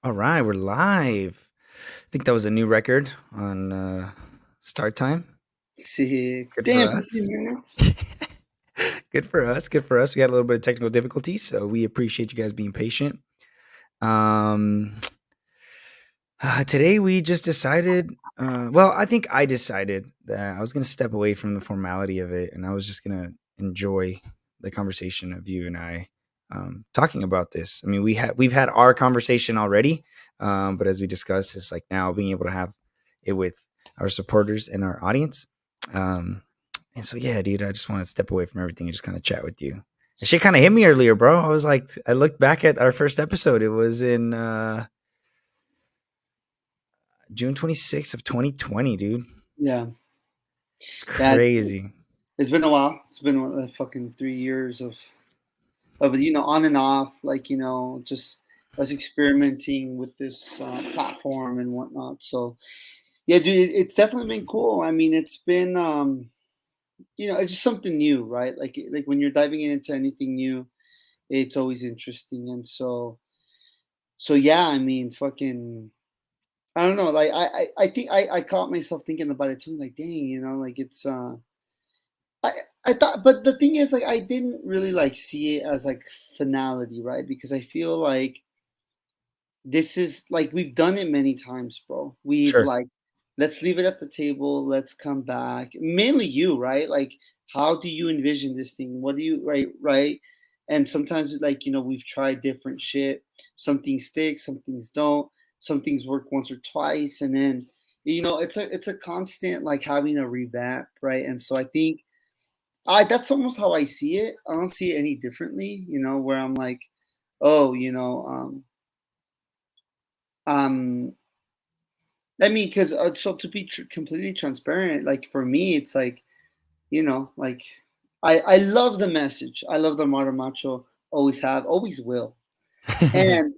All right, we're live. I think that was a new record on start time. Sick. Good for Damn, us. 15 minutes. Good for us. Good for us. We had a little bit of technical difficulty, so we appreciate you guys being patient. Um, today we just decided. Well, I think I decided that I was going to step away from the formality of it, and I was just going to enjoy the conversation of you and I talking about this. I mean, we've had our conversation already, but as we discussed, it's like now being able to have it with our supporters and our audience. Um, and so, yeah, dude, I just want to step away from everything and just kind of chat with you. That shit kind of hit me earlier, bro. I was like, I looked back at our first episode. It was in June 26th of 2020, dude. Yeah. It's Yeah. crazy. It's been a while. It's been fucking 3 years of on and off, just us experimenting with this platform and whatnot. So yeah, dude, it's definitely been cool. I mean, it's been it's just something new, right? Like when you're diving into anything new, it's always interesting. And so yeah, I mean, fucking I don't know. Like I think I caught myself thinking about it too. Like, dang, like it's I I thought, but the thing is, like, I didn't really like see it as like finality, right? Because I feel like this is like we've done it many times, bro. We've Sure. like let's leave it at the table. Let's come back. Mainly you, right? Like, how do you envision this thing? What do you right? And sometimes, like we've tried different shit. Some things stick, some things don't. Some things work once or twice, and then it's a constant like having a revamp, right? And so I think I that's almost how I see it. I don't see it any differently, where I'm like, oh, um, I mean, because so to be completely transparent, like for me, it's like, like I love the message. I love the Modern Macho. Always have, always will. And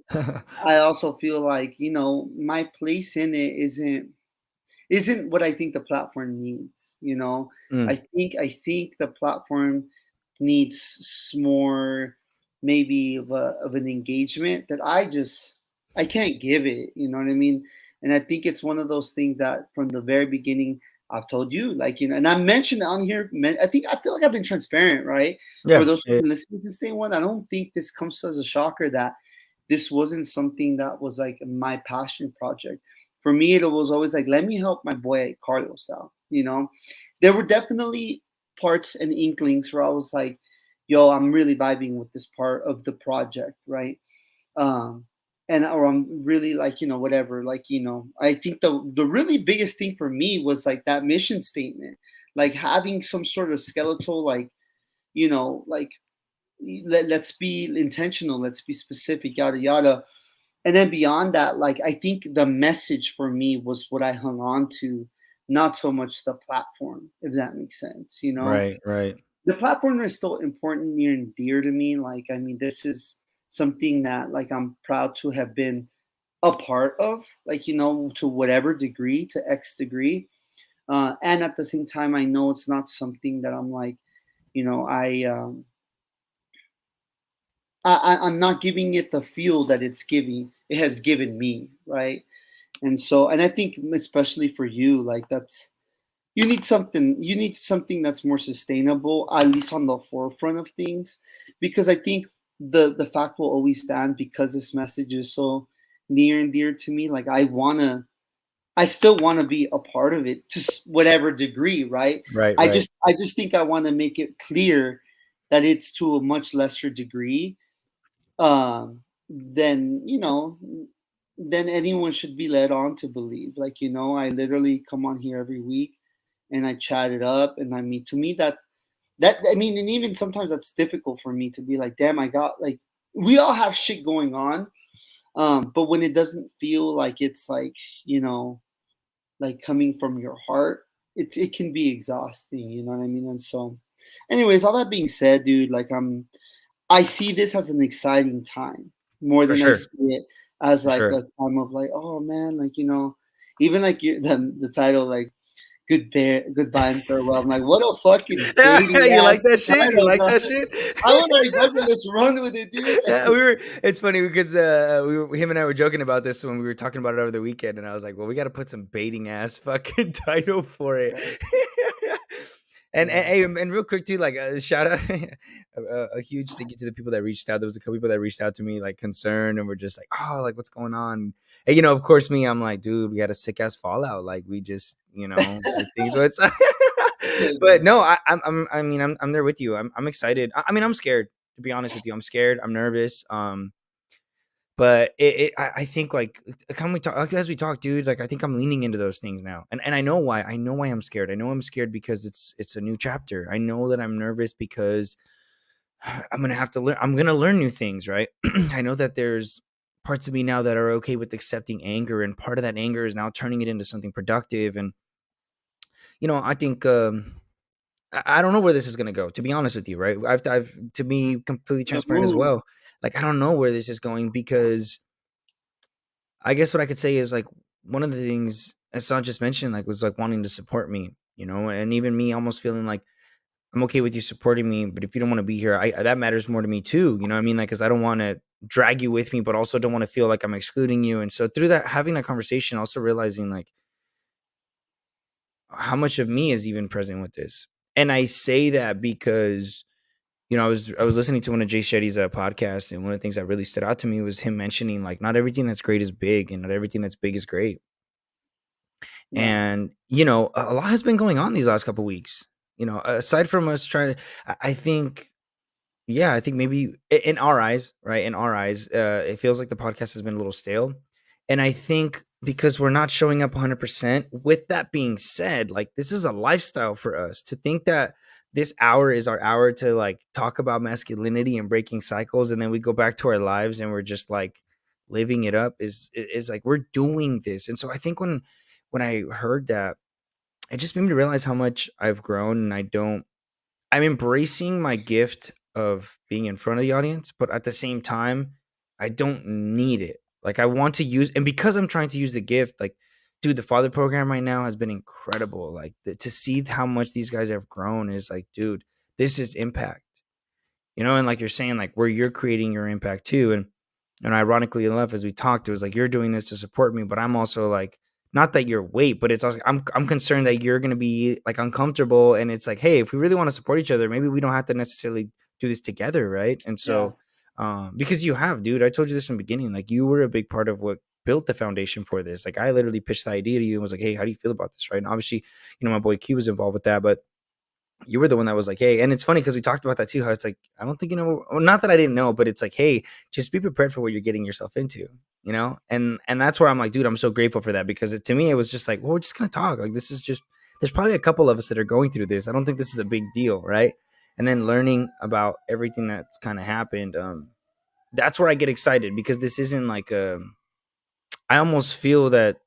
I also feel like my place in it isn't what I think the platform needs. Mm, I think the platform needs more maybe of an engagement that I can't give it. You know what I mean? And I think it's one of those things that from the very beginning I've told you, like and I mentioned it on here. I feel like I've been transparent, right? For yeah, those yeah, who listen since day one, I don't think this comes as a shocker that this wasn't something that was like my passion project. For me, it was always like, let me help my boy Carlos out. There were definitely parts and inklings where I was like, yo, I'm really vibing with this part of the project, right? Um, and or I'm really like, whatever, like, I think the really biggest thing for me was like that mission statement, like having some sort of skeletal, like, like let's be intentional, let's be specific, yada yada. And then beyond that, like I think the message for me was what I hung on to, not so much the platform, if that makes sense. right, right. The platform is still important, near and dear to me. Like, I mean, this is something that like I'm proud to have been a part of, like, to whatever degree, to X degree. And at the same time, I know it's not something that I'm like, you know, I I'm not giving it the feel that it has given me, right? And so, and I think especially for you, like you need something that's more sustainable, at least on the forefront of things, because I think the fact will always stand because this message is so near and dear to me. Like I still want to be a part of it to whatever degree, right? Right, I right. just I just think I want to make it clear that it's to a much lesser degree than than anyone should be led on to believe. Like I literally come on here every week and I chat it up, and I mean, to me that I mean, and even sometimes that's difficult for me to be like, damn, I got like we all have shit going on, but when it doesn't feel like it's like you know like coming from your heart, it can be exhausting. You know what I mean? And so, anyways, all that being said, dude, like I see this as an exciting time more For than I sure, see it as for like sure. a time of like, oh man, like even like the title, like goodbye and farewell. I'm like, what a fucking dating You ass like that shit? You title, like bro. that shit? I was like, fucking, let's run with it, dude. Yeah, it's funny because him and I were joking about this when we were talking about it over the weekend, and I was like, "Well, we got to put some baiting ass fucking title for it." Yeah, And yeah, hey, and real quick too, like shout out a huge thank you to the people that reached out. There was a couple people that reached out to me like concerned and were just like, "Oh, like what's going on?" And of course, me, I'm like, "Dude, we got a sick ass fallout. Like we just, like things what's." But no, I mean, I'm there with you. I'm excited. I mean, I'm scared to be honest with you. I'm scared. I'm nervous. But I think like can we talk like, as we talk, dude? Like I think I'm leaning into those things now, and I know why. I know why I'm scared. I know I'm scared because it's a new chapter. I know that I'm nervous because I'm gonna have to learn. I'm gonna learn new things, right? I know that there's parts of me now that are okay with accepting anger, and part of that anger is now turning it into something productive. And I think I don't know where this is gonna go. To be honest with you, right? I've to be completely the transparent as move. well. Like I don't know where this is going because I guess what I could say is like one of the things as San just mentioned, like was like wanting to support me, and even me almost feeling like I'm okay with you supporting me, but if you don't want to be here, I that matters more to me too. You know what I mean? Like, because I don't want to drag you with me, but also don't want to feel like I'm excluding you. And so through that, having that conversation, also realizing like how much of me is even present with this. And I say that because I was listening to one of Jay Shetty's podcasts, and one of the things that really stood out to me was him mentioning like not everything that's great is big, and not everything that's big is great. Yeah, And a lot has been going on these last couple weeks. Aside from us trying to, I think, yeah, I think maybe in our eyes, right? In our eyes, it feels like the podcast has been a little stale. And I think because we're not showing up 100%. With that being said, like this is a lifestyle for us to think that this hour is our hour to like talk about masculinity and breaking cycles, and then we go back to our lives and we're just like living it up is like we're doing this. And so I think when I heard that, it just made me realize how much I've grown, and I'm embracing my gift of being in front of the audience, but at the same time, I don't need it. Like I want to use, and because I'm trying to use the gift, like, dude, the father program right now has been incredible. Like to see how much these guys have grown is like, dude, this is impact. And like you're saying, like where you're creating your impact too. And ironically enough, as we talked, it was like you're doing this to support me, but I'm also like, not that you're weight, but it's also I'm concerned that you're gonna be like uncomfortable. And it's like, hey, if we really want to support each other, maybe we don't have to necessarily do this together, right? And yeah, so because you have, dude, I told you this from the beginning, like you were a big part of what built the foundation for this. Like I literally pitched the idea to you and was like, hey, how do you feel about this? Right. And obviously, my boy Q was involved with that, but you were the one that was like, "Hey," and it's funny because we talked about that too. How it's like, I don't think well, not that I didn't know, but it's like, "Hey, just be prepared for what you're getting yourself into," and that's where I'm like, dude, I'm so grateful for that because to me it was just like, well, we're just gonna talk. Like this is just there's probably a couple of us that are going through this. I don't think this is a big deal, right? And then learning about everything that's kind of happened, that's where I get excited because this isn't like a. I almost feel that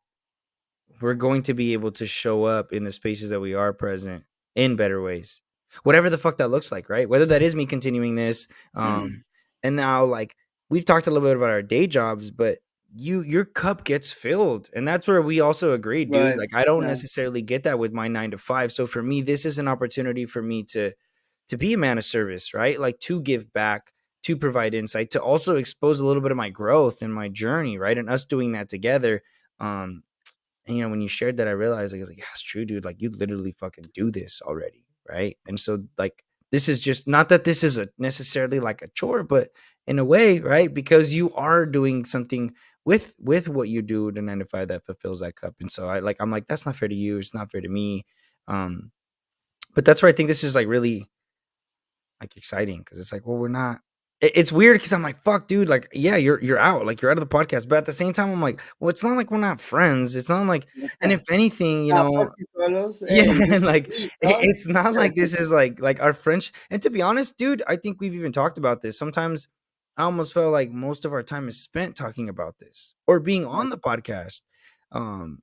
we're going to be able to show up in the spaces that we are present in better ways. Whatever the fuck that looks like, right? Whether that is me continuing this, and now like we've talked a little bit about our day jobs, but your cup gets filled. And that's where we also agree, dude. right, Like I don't yeah, necessarily get that with my 9 to 5. So for me, this is an opportunity for me to be a man of service, right? Like to give back, to provide insight, to also expose a little bit of my growth and my journey, right? And us doing that together. Um, and when you shared that, I realized like, I was like, yeah, it's true, dude. Like you literally fucking do this already, right? And so like this is just not that this is a necessarily like a chore, but in a way, right? Because you are doing something with what you do to 9 to 5 that fulfills that cup. And so I'm like, that's not fair to you. It's not fair to me. Um, but that's where I think this is like really like exciting because it's like, well, we're not. It's weird because I'm like, fuck, dude. Like, yeah, you're out. Like, you're out of the podcast. But at the same time, I'm like, well, it's not like we're not friends. It's not like, and yeah. if anything, Nah, fuck you, Carlos. yeah, Hey, this is like sweet, dog. it's not like this is like our French. And to be honest, dude, I think we've even talked about this. Sometimes I almost felt like most of our time is spent talking about this or being Right. on the podcast. Um,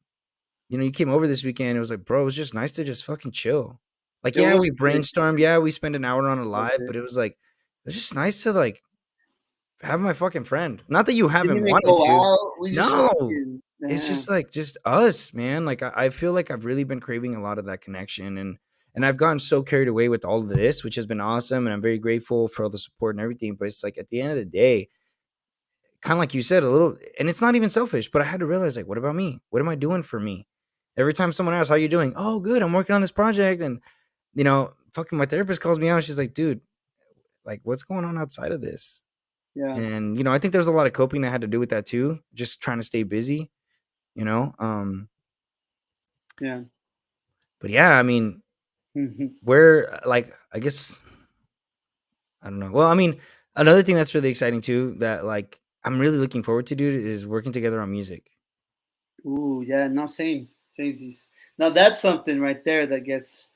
you came over this weekend. It was like, bro, it was just nice to just fucking chill. Like, It yeah, was we good. brainstormed. Yeah, we spent an hour on a Was live, it? but it was like, it was just nice to like have my fucking friend. Not that you Didn't haven't even wanted go to. out. We just No, fucking. it's Yeah. just like just us, man. Like I feel like I've really been craving a lot of that connection, and I've gotten so carried away with all of this, which has been awesome, and I'm very grateful for all the support and everything. But it's like at the end of the day, kind of like you said, a little, and it's not even selfish, but I had to realize like, what about me? What am I doing for me? Every time someone asks, "How you doing?" "Oh, good. I'm working on this project," and fucking my therapist calls me out. She's like, "Dude, like, what's going on outside of this?" Yeah. And I think there's a lot of coping that had to do with that too, just trying to stay busy. You know, Yeah. but yeah, I mean, Mhm. where like I guess I don't know. Well, I mean, another thing that's really exciting too that like I'm really looking forward to, dude, is working together on music. Ooh, yeah, no, same, samesies. Now that's something right there that gets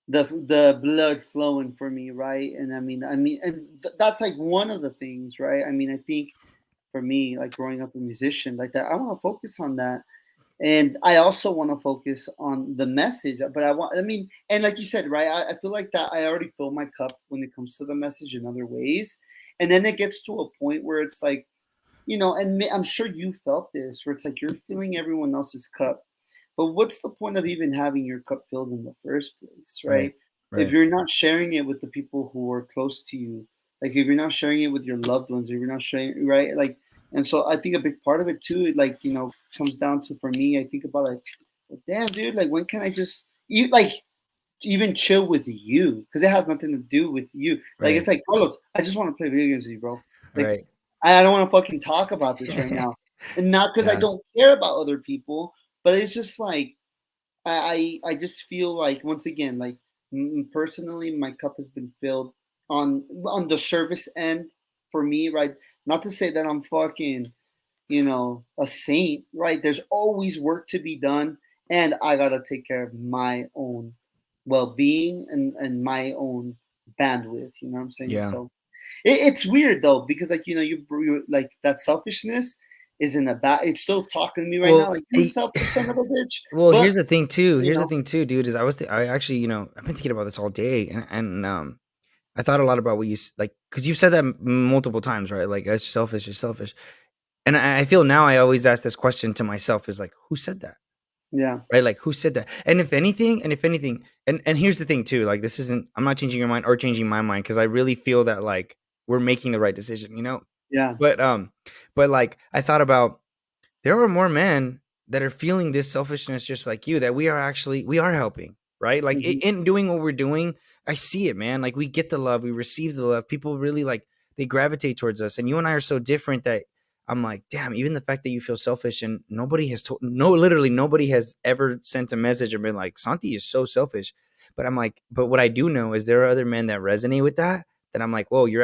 the blood flowing for me, right? And and that's like one of the things, right? I mean, I think for me, like growing up a musician like that, I want to focus on that, and I also want to focus on the message. But I mean, and like you said, right? I feel like that I already fill my cup when it comes to the message in other ways, and then it gets to a point where it's like, and I'm sure you felt this, where it's like you're filling everyone else's cup. But what's the point of even having your cup filled in the first place, Right. right? If Right. you're not sharing it with the people who are close to you, like if you're not sharing it with your loved ones, if you're not sharing, right? Like, and so I think a big part of it too, like, comes down to, for me, I think about like, well, damn, dude, like, when can I just, like, even chill with you, because it has nothing to do with you. Like, Right. it's like, Carlos, I just want to play video games with you, bro. Like, Right. I don't want to fucking talk about this right now, and not because I Yeah. don't care about other people, but it's just like I just feel like, once again, like, personally, my cup has been filled on the service end for me, right? Not to say that I'm fucking, a saint, right? There's always work to be done, and I gotta take care of my own well-being and my own bandwidth. You know what I'm saying? Yeah. So it's weird though, because like, you like, that selfishness is in the back. It's still talking to me right now, Well, like, you selfish son of a bitch. well, But here's the thing too. you Here's the know, thing too, dude. Is I actually, I've been thinking about this all day, and I thought a lot about what like because you've said that multiple times, right? Like, it's selfish, it's selfish, and I feel now I always ask this question to myself: is like, who said that? yeah, Right? Like, who said that? And here's the thing too. Like, this isn't. I'm not changing your mind or changing my mind because I really feel that like we're making the right decision. yeah, But like I thought about there are more men that are feeling this selfishness just like you that we are helping, right? Like hmm, in doing what we're doing, I see it, man. Like we get the love, we receive the love. People really like they gravitate towards us, and you and I are so different that I'm like, damn. Even the fact that you feel selfish and nobody has told, no, literally nobody has ever sent a message and been like, Santi is so selfish. But I'm like, but what I do know is there are other men that resonate with that. That I'm like, whoa, you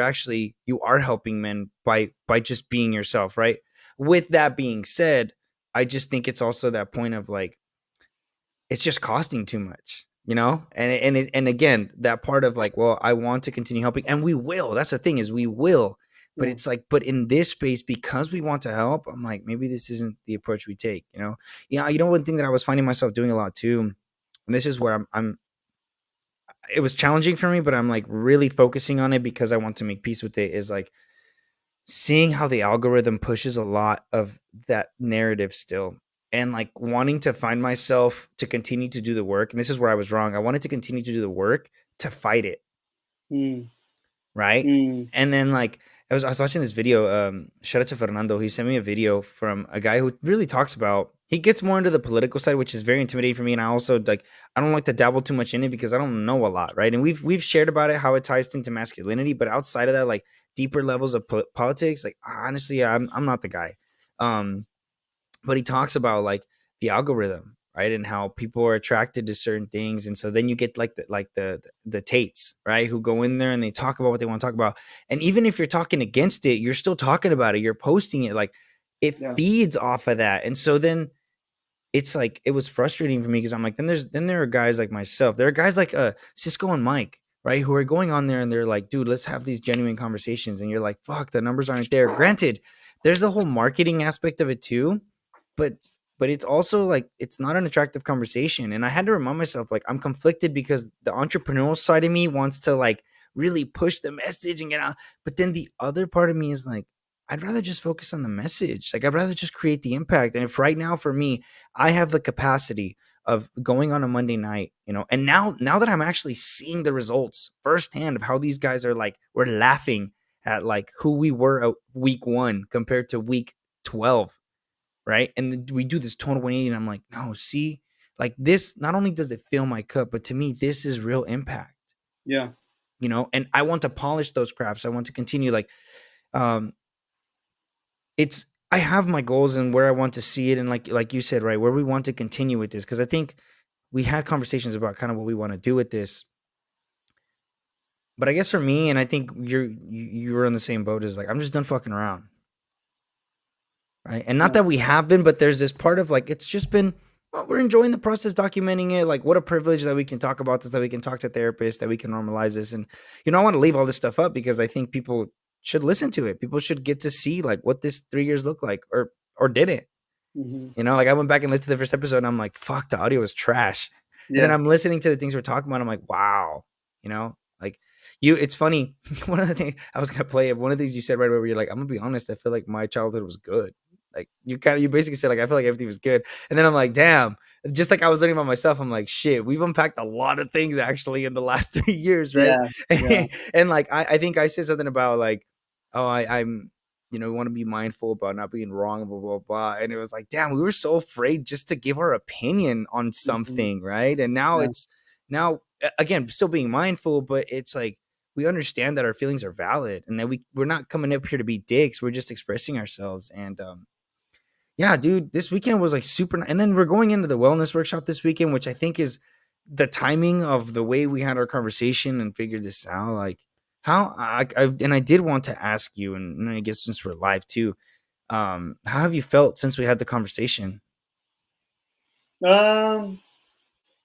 are helping men by just being yourself, right? With that being said, I just think it's also that point of like it's just costing too much, and again, that part of like, well, I want to continue helping, and we will. That's the thing is we will, but yeah, it's like, but in this space, because we want to help, I'm like, maybe this isn't the approach we take. Yeah, one thing that I was finding myself doing a lot too, and this is where I'm. It was challenging for me, but I'm like really focusing on it because I want to make peace with it. Is like seeing how the algorithm pushes a lot of that narrative still and like wanting to find myself to continue to do the work. And this is where I was wrong. I wanted to continue to do the work to fight it, mm, right? mm, And then like I was watching this video. Shout out to Fernando. He sent me a video from a guy who really talks about. He gets more into the political side, which is very intimidating for me. And I also like I don't like to dabble too much in it because I don't know a lot, right? And we've shared about it how it ties into masculinity, but outside of that, like deeper levels of politics, like honestly, I'm not the guy. Um, but he talks about like the algorithm, right, and how people are attracted to certain things, and so then you get like the Tates, right, who go in there and they talk about what they want to talk about, and even if you're talking against it, you're still talking about it, you're posting it, like it yeah, feeds off of that, and so then it's like it was frustrating for me because I'm like, then there are guys like myself. There are guys like Cisco and Mike, right, who are going on there and they're like, dude, let's have these genuine conversations. And you're like, fuck, the numbers aren't there. Granted, there's a whole marketing aspect of it too, but it's also like it's not an attractive conversation. And I had to remind myself, like, I'm conflicted because the entrepreneurial side of me wants to like really push the message and get out. But then the other part of me is like, I'd rather just focus on the message. Like I'd rather just create the impact. And if right now for me, I have the capacity of going on a Monday night, and now that I'm actually seeing the results firsthand of how these guys are like, we're laughing at like who we were at week 1 compared to week 12, right? And then we do this total 180 and I'm like, no, see, like this not only does it fill my cup, but to me this is real impact, Yeah. and I want to polish those crafts. I want to continue like, um it's I have my goals and where I want to see it, and like you said, right, where we want to continue with this, because I think we had conversations about kind of what we want to do with this. But I guess for me, and I think you were in the same boat, is like I'm just done fucking around, right? And not Yeah. that we have been, but there's this part of like it's just been, well, we're enjoying the process, documenting it. Like what a privilege that we can talk about this, that we can talk to therapists, that we can normalize this, and I want to leave all this stuff up because I think people should listen to it. People should get to see like what this 3 years look like, or did it. Hmm. Like I went back and listened to the first episode and I'm like, fuck, the audio was trash. And then Yeah. I'm listening to the things we're talking about. I'm like, wow, like it's funny. One of the things I was going to play, one of the things you said right away where you're like, I'm going to be honest. I feel like my childhood was good. Like you basically said, like, I feel like everything was good. And then I'm like, damn, just like I was learning about myself. I'm like, shit, we've unpacked a lot of things actually in the last 3 years. Right. Yeah. Yeah. And like, I think I said something about like, oh, I'm, we want to be mindful about not being wrong, blah, blah, blah. And it was like, damn, we were so afraid just to give our opinion on Hmm. something, right? And now Yeah. again, still being mindful, but it's like we understand that our feelings are valid and that we're not coming up here to be dicks. We're just expressing ourselves. And yeah, dude, this weekend was like super. And then we're going into the wellness workshop this weekend, which I think is the timing of the way we had our conversation and figured this out. Like, how and I did want to ask you, and I guess since we're live too, how have you felt since we had the conversation? Um,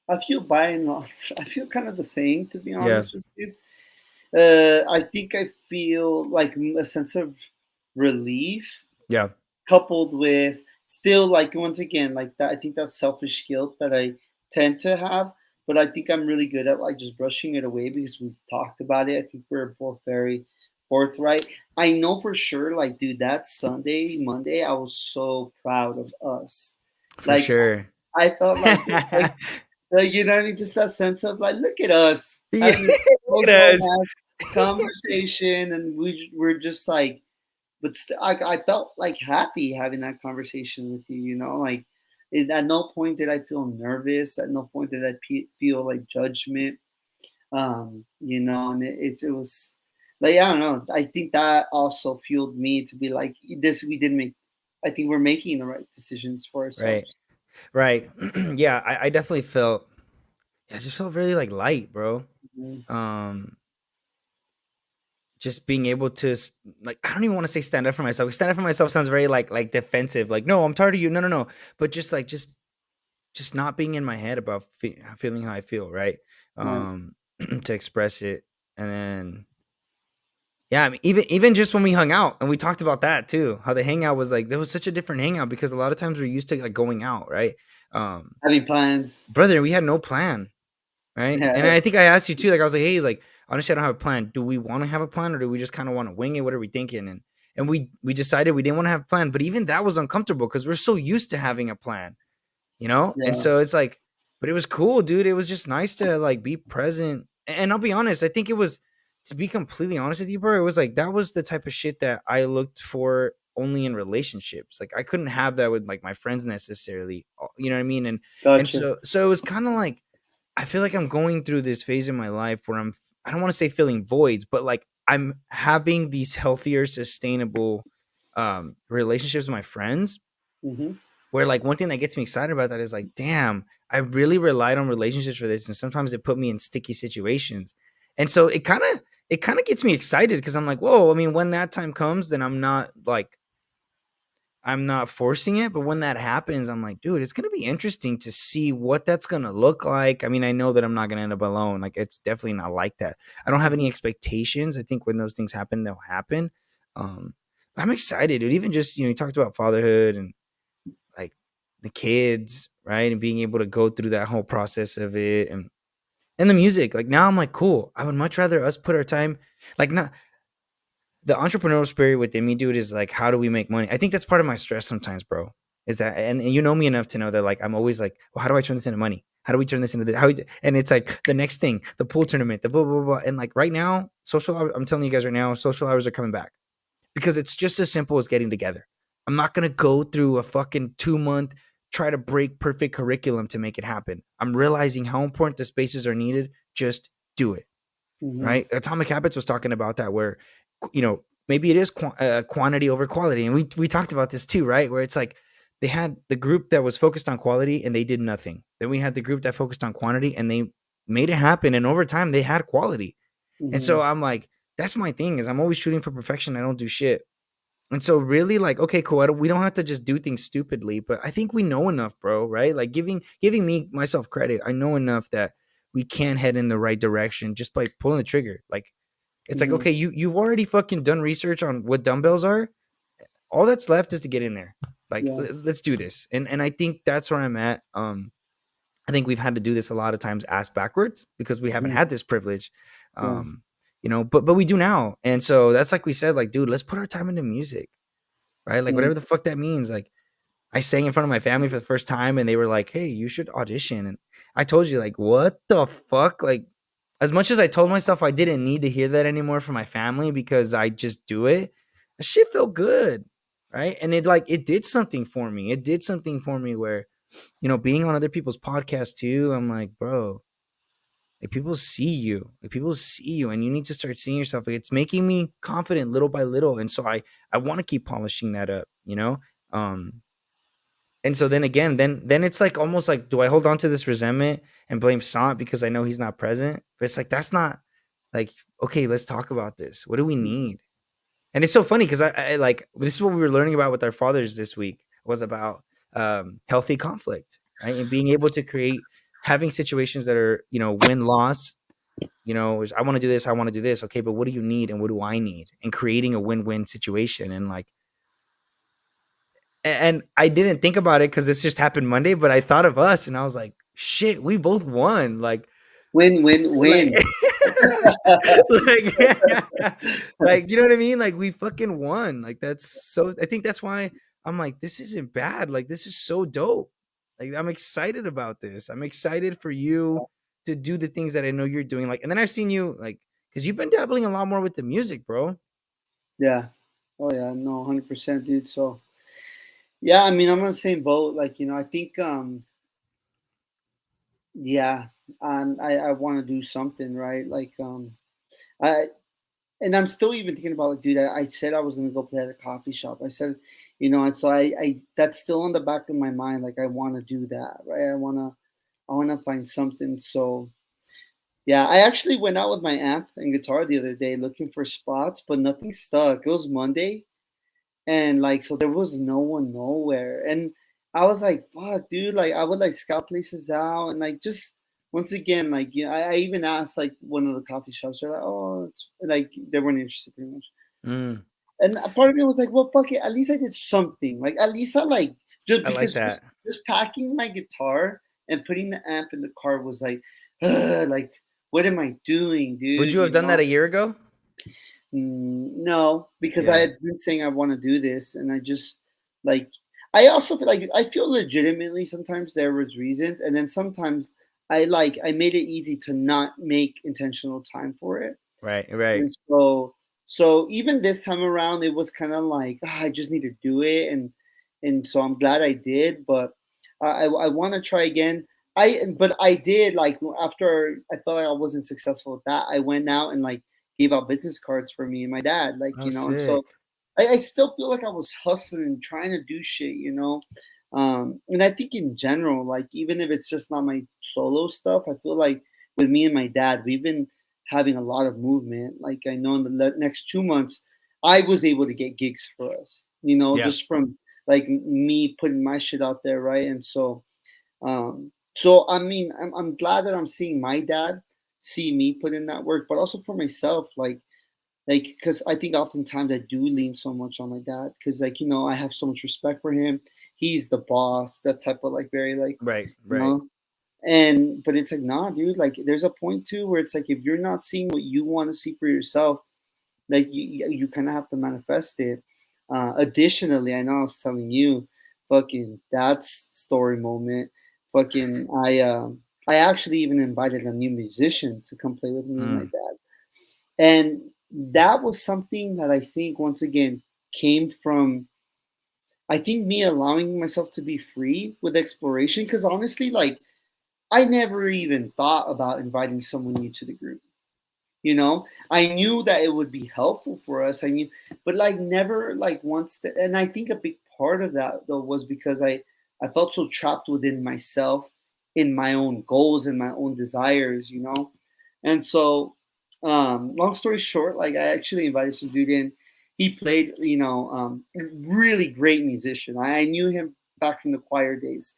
I feel by and large, I feel kind of the same, to be Yeah, honest with you. I think I feel like a sense of relief yeah, coupled with still like once again like that. I think that's selfish guilt that I tend to have, but I think I'm really good at like just brushing it away because we've talked about it. I think we're both very forthright. I know for sure, like, dude, that Sunday, Monday, I was so proud of us. for Like, sure. I felt like, you know what I mean? Just that sense of like, look at us Yeah, having this look full at grown us. ass conversation, and we're just like, but I felt like happy having that conversation with you. Like at no point did I feel nervous. At no point did I feel like judgment. And it was like I don't know. I think that also fueled me to be like this. We did make. I think we're making the right decisions for Right, ourselves. right. Yeah, I definitely felt. Yeah, I just felt really like light, bro. Mhm. Um, just being able to like, I don't even want to say stand up for myself. Stand up for myself sounds very like defensive. Like, no, I'm tired of you. No, no, no. But just like just not being in my head about feeling how I feel, right? Right. To express it, and then yeah, I mean, even just when we hung out and we talked about that too, how the hangout was like, there was such a different hangout because a lot of times we're used to like going out, right? Um, Having plans. brother, we had no plan, right? Yeah. And I think I asked you too, like I was like, hey, like honestly, I don't have a plan. Do we want to have a plan or do we just kind of want to wing it? What are we thinking? And we decided we didn't want to have a plan, but even that was uncomfortable because we're so used to having a plan. And Yeah. so it's like, but it was cool, dude. It was just nice to like be present. And I'll be honest, I think it was, to be completely honest with you, bro, it was like that was the type of shit that I looked for only in relationships. Like I couldn't have that with like my friends necessarily. You know what I mean? And Gotcha. so it was kind of like, I feel like I'm going through this phase in my life where I don't want to say filling voids, but like I'm having these healthier, sustainable relationships with my friends, Hmm. where like one thing that gets me excited about that is like, damn, I really relied on relationships for this, and sometimes it put me in sticky situations. And so it kind of gets me excited because I'm like, whoa, I mean, when that time comes, then I'm not forcing it, but when that happens, I'm like, dude, it's gonna be interesting to see what that's gonna look like. I mean, I know that I'm not gonna end up alone. Like, it's definitely not like that. I don't have any Hmm. expectations. I think when those things happen, they'll happen. But I'm excited, dude. Even just you talked about fatherhood and like the kids, right? And being able to go through that whole process of it, and the music. Like now I'm like, cool. I would much rather us put our time, like not the entrepreneurial spirit within me, dude, is like, how do we make money? I think that's part of my stress sometimes, bro. Is that, and you know me enough to know that, like, I'm always like, well, how do I turn this into money? How do we turn this into the, how? And it's like the next thing, the pool tournament, the blah blah blah. And like right now, I'm telling you guys right now, social hours are coming back because it's just as simple as getting together. I'm not gonna go through a fucking 2 month try to break perfect curriculum to make it happen. I'm realizing how important the spaces are needed. Just do it, Hmm. right? Atomic Habits was talking about that, where maybe it is quantity over quality, and we talked about this too, right? Where it's like they had the group that was focused on quality and they did nothing. Then we had the group that focused on quantity and they made it happen, and over time they had quality. And Hmm. so I'm like, that's my thing, is I'm always shooting for perfection. I don't do shit. And so really, like, okay, cool. We don't have to just do things stupidly, but I think we know enough, bro, right? Like giving me myself credit. I know enough that we can head in the right direction just by pulling the trigger. Like it's like, Hmm. okay, you've already fucking done research on what dumbbells are. All that's left is to get in there. Like Yeah. let's do this. And I think that's where I'm at. I think we've had to do this a lot of times ass backwards because we haven't Hmm. had this privilege. Yeah. Um, but we do now. And so that's like we said, like, dude, let's put our time into music, right? Like Yeah. whatever the fuck that means. Like I sang in front of my family for the first time and they were like, "Hey, you should audition." And I told you, like, what the fuck? Like, as much as I told myself I didn't need to hear that anymore from my family because I just do it, that shit felt good. Right. And it did something for me. It did something for me where, being on other people's podcasts too, I'm like, bro, like people see you and you need to start seeing yourself. Like, it's making me confident little by little. And so I want to keep polishing that up. Um, and so then again, then it's like almost like, do I hold on to this resentment and blame Sant because I know he's not present? But it's like that's not like, okay, let's talk about this. What do we need? And it's so funny because I like this is what we were learning about with our fathers this week was about healthy conflict, right? And being able to create having situations that are, win loss. I want to do this, I want to do this. Okay, but what do you need and what do I need? And creating a win-win situation. And like and I didn't think about it because this just happened Monday, but I thought of us and I was like, shit, we both won. Win, win, Like, win. like, like, you know what I mean? Like, we fucking won. Like, that's so, I think that's why I'm like, this isn't bad. Like, this is so dope. Like, I'm excited about this. I'm excited for you to do the things that I know you're doing. Like, and then I've seen you, like, because you've been dabbling a lot more with the music, bro. Yeah. Oh yeah. No, 100%, dude. So yeah, I mean, I'm on the same boat. Like, I think, yeah, I want to do something, right? Like, I and I'm still even thinking about, like, dude, I said I was gonna go play at a coffee shop. I said, and so I that's still on the back of my mind. Like, I want to do that, right? I wanna find something. So yeah, I actually went out with my amp and guitar the other day looking for spots, but nothing stuck. It was Monday, and like, so there was no one nowhere. And I was like, fuck, dude, like I would like scout places out and like just once again, like, I even asked like one of the coffee shops, they're like, oh, it's like they weren't interested pretty much. Mm, And a part of me was like, well, fuck it, at least I did something. Like at least I like just I like because that. just packing my guitar and putting the amp in the car was like, like, what am I doing, Would dude? you have done that a year ago? No, because I Yeah. had been saying I want to do this, and I just like I also feel like I feel legitimately sometimes there was reasons, and then sometimes I made it easy to not make intentional time for it. Right. Right. And so even this time around, it was kind of like, I just need to do it, and so I'm glad I did. But I want to try again. But I did, like, after I felt like I wasn't successful with that, I went out and like gave out business cards for me and my dad, like, Oh, and so sick. I still feel like I was hustling, trying to do shit. And I think in general, like, even if it's just not my solo stuff, I feel like with me and my dad, we've been having a lot of movement. Like, I know in the next 2 months, I was able to get gigs for us, Yeah. just from like me putting my shit out there, right? And so I mean, I'm glad that I'm seeing my dad see me put in that work, but also for myself, like because I think oftentimes I do lean so much on my dad because, like, I have so much respect for him. He's the boss, that type of like very like, Right. you Right. know. And but it's like, nah, dude. Like, there's a point too where it's like if you're not seeing what you want to see for yourself, Like you kind of have to manifest it. Additionally, I know I was telling you, fucking that's story moment. Fucking I actually even invited a new musician to come play with me and my Mm, dad, and that was something that I think once again came from, I think, me allowing myself to be free with exploration. Because honestly, like, I never even thought about inviting someone new to the group. I knew that it would be helpful for us. I knew, but like never like once. And I think a big part of that though was because I felt so trapped within myself, in my own goals and my own desires. And so, long story short, like I actually invited some dude in. He played, a really great musician. I knew him back from the choir days.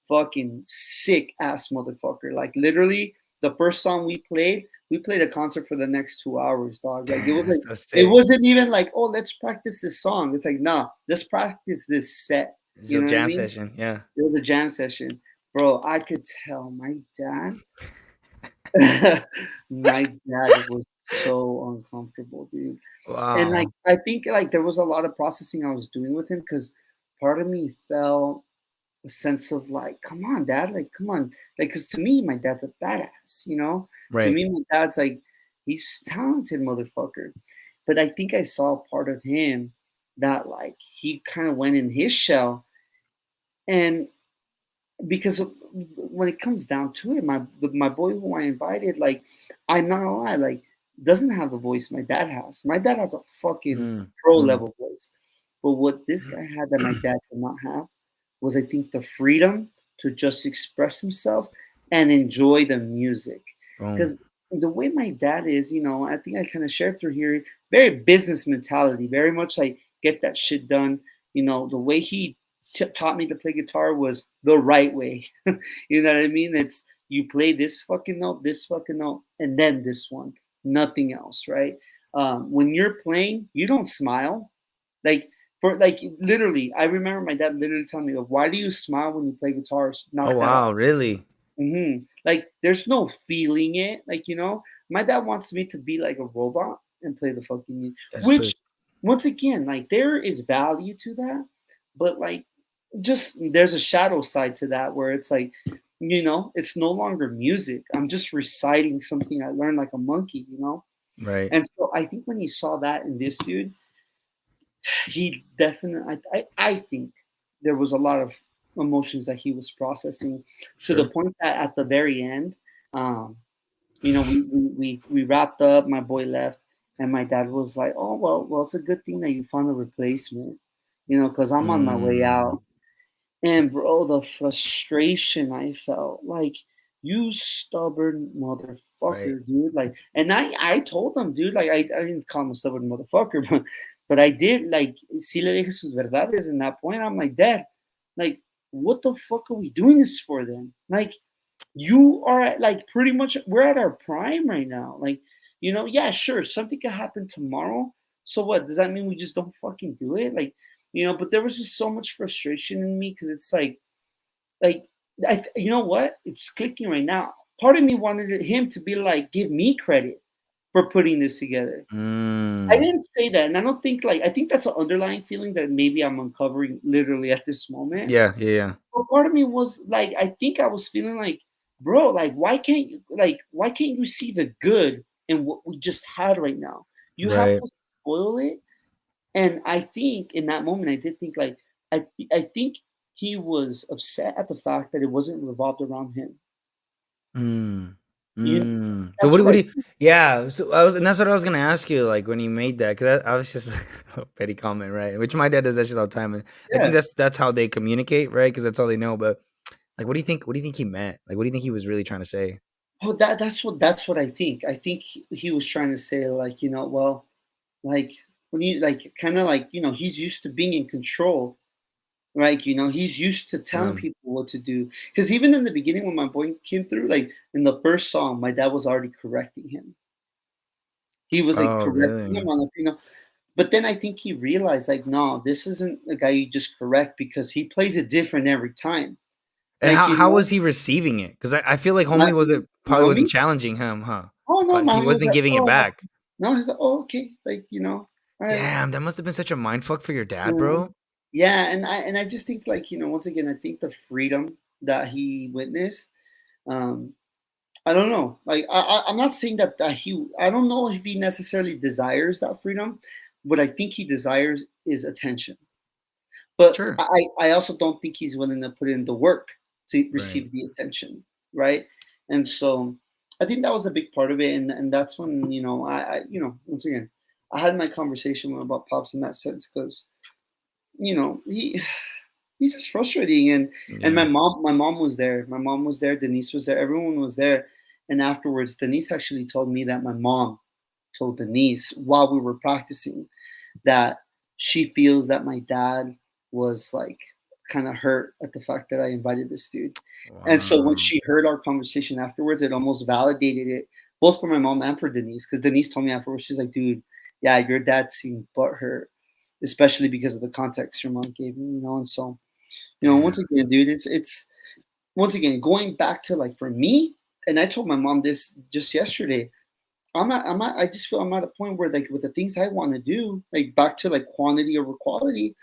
Fucking sick ass motherfucker. Like literally, the first song we played a concert for the next 2 hours, dog. Like it was damn, like that's so it sick. wasn't even like, oh, let's practice this song. It's like, nah, let's practice this set. It's You a know what I jam mean? session, yeah. It was a jam session. Bro, I could tell my dad my dad was so uncomfortable, dude. And like Wow. I think like there was a lot of processing I was doing with him because part of me felt a sense of like, come on, dad, like, come on. Like, because to me, my dad's a badass. To Right. me, my dad's like, he's talented motherfucker. But I think I saw a part of him that like he kind of went in his shell. And because when it comes down to it, my boy who I invited, like, I'm not gonna lie, like, doesn't have the voice my dad has. My dad has a fucking Mm, pro mm. level voice, but what this guy had that my dad did not have was, I think, the freedom to just express himself and enjoy the music. Boom. Because the way my dad is, I think I kind of shared through here, very business mentality, very much like get that shit done. The way he taught me to play guitar was the right way. You know what I mean? It's you play this fucking note, and then this one, nothing else, right? When you're playing, you don't smile. Like for like literally, I remember my dad literally telling me, "Why do you smile when you play guitar? It's Oh, not that wow, really? Like, there's no feeling it. Like, my dad wants me to be like a robot and play the fucking music, Yeah, just play. which, once again, like, there is value to that. But, like, just there's a shadow side to that where it's like, it's no longer music. I'm just reciting something I learned like a monkey. Right. And so I think when he saw that in this dude, he definitely, I think there was a lot of emotions that he was processing, to the Sure. point that at the very end, um, we wrapped up, my boy left, and my dad was like, oh, well, it's a good thing that you found a replacement, because I'm on my way Mm, out. And bro, the frustration I felt, like, you stubborn right. motherfucker, dude. Like, and I told him, dude, like, I didn't call him a stubborn motherfucker, but I did, like, si le dije sus verdades in that point. I'm like, dad, like, what the fuck are we doing this for then? Like, you are at, like, pretty much, we're at our prime right now. Like, yeah, sure, something could happen tomorrow. So what? Does that mean we just don't fucking do it? Like, but there was just so much frustration in me because it's like, you know what? It's clicking right now. Part of me wanted him to be like, give me credit for putting this together. I Mm. didn't say that, and I don't think like I think that's an underlying feeling that maybe I'm uncovering literally at this moment. Yeah, yeah, yeah. But part of me was like, I think I was feeling like, bro, like why can't you see the good in what we just had right now? You have Right. to spoil it. And I think in that moment I did think like I think he was upset at the fact that it wasn't revolved around him. Mm. You know, Mm. So that's what what I do you yeah, so I was and that's what I was gonna ask you, like, when you made that, 'cause I was just a petty comment, right? Which my dad does that shit all the time, and I think yeah. that's how they communicate, right? Because that's all they know, but, like, what do you think he meant? Like, what do you think he was really trying to say? Oh, that's what I think. I think he was trying to say like, well, like when you like kind of like, he's used to being in control. Right, he's used to telling Um, people what to do. Because even in the beginning, when my boy came through, like in the first song, my dad was already correcting him. He was like oh, correcting him really? on but then I think he realized, like, no, this isn't a guy you just correct because he plays it different every time. And Like, how was he receiving it? Because I feel like my, homie wasn't my probably wasn't homie. challenging him, huh? Oh no, But my he homie was wasn't like, giving it oh, back. No, he's like, "Oh, okay." Like, all right. Damn, that must have been such a mind fuck for your dad, Um, bro. yeah, and I just think, like, once again, I think the freedom that he witnessed, um, I don't know. Like, I'm not saying that I don't know if he necessarily desires that freedom. What I think he desires is attention. But Sure. I also don't think he's willing to put in the work to Right. receive the attention, right? And so I think that was a big part of it, and that's when, once again, I had my conversation about pops in that sense because, he he's just frustrating. And Yeah. my mom was there. My mom was there. Denise was there. Everyone was there. And afterwards, Denise actually told me that my mom told Denise while we were practicing that she feels that my dad was like kind of hurt at the fact that I invited this dude. And so when Wow. she heard our conversation afterwards, it almost validated it both for my mom and for Denise. Because Denise told me afterwards, she's like, "Dude, yeah, your dad seemed butthurt, especially because of the context your mom gave me." And so, Damn. once again, dude, it's once again going back to, like, for me, and I told my mom this just yesterday. I just feel I'm at a point where, like, with the things I want to do, like, back to, like, quantity over quality,